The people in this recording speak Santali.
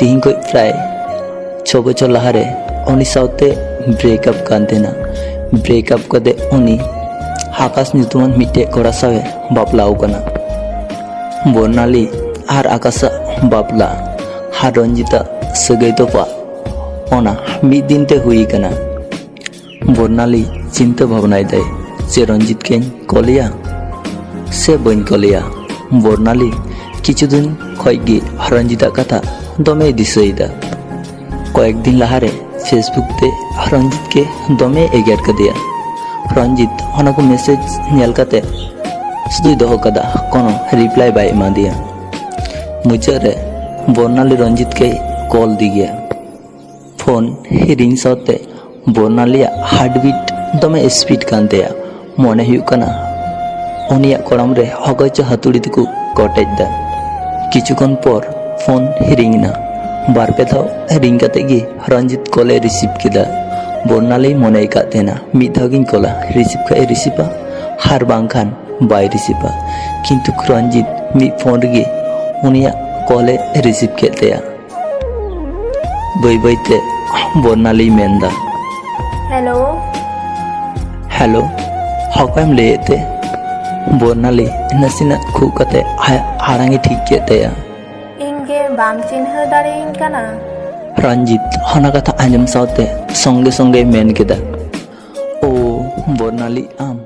तीन को प्राय 6 बछर लहारे उनी साउते ब्रेकअप कांतेना ब्रेकअप कदे उनी आकाश नितुमान मिटे कोड़ा सावे बापलाव कना बर्नाली आर आकाशा बापला हार रंजिता सगै तोपा ओना मिद दिन ते हुई कना बर्नाली चिंता भावनाय दाय जे रंजित के कलिया से बन कलिया बर्नाली किछु दिन खयगे रंजिता कथा दमे दिसैदा कयेक दिन लहारे फेसबुक ते रंजित के दमे एगेर कदिया रंजित ओना को मेसेज नेल काते सुदुई दोहो कदा कोनो रिप्लाई बाय एमा दिया मुचाद रे बर्नाली रंजित के कॉल दी गया फोन रिंग साथे बर्नाली हार्टबीट दमे स्पीड कानतेया मने हुयुकना उनिया कोड़म रे हगच हातुड़ी तको कटेजदा किछुक्षण पर फोन रिंगना बारपे धाव रिंग काते गे रंजित कॉले रिसीव किदा बर्नाली मने कातेना मिद धाव गिन कॉला रिसीव खाए रिसीवा हार बांखान बाय रिसीवा किंतु रंजित मिद फोन गे उनिया कॉले रिसीव केतेया बैते बर्नाली मेंदा हेलो हेलो हकम लेते बर्नाली नसीना खूब कते आड़ांगे ठीक केतेया इनगे बाम चिन्ह दाड़ेइन काना रंजित हना कथा आंजम सावते संगे संगे मेन केदा ओ बर्नाली आम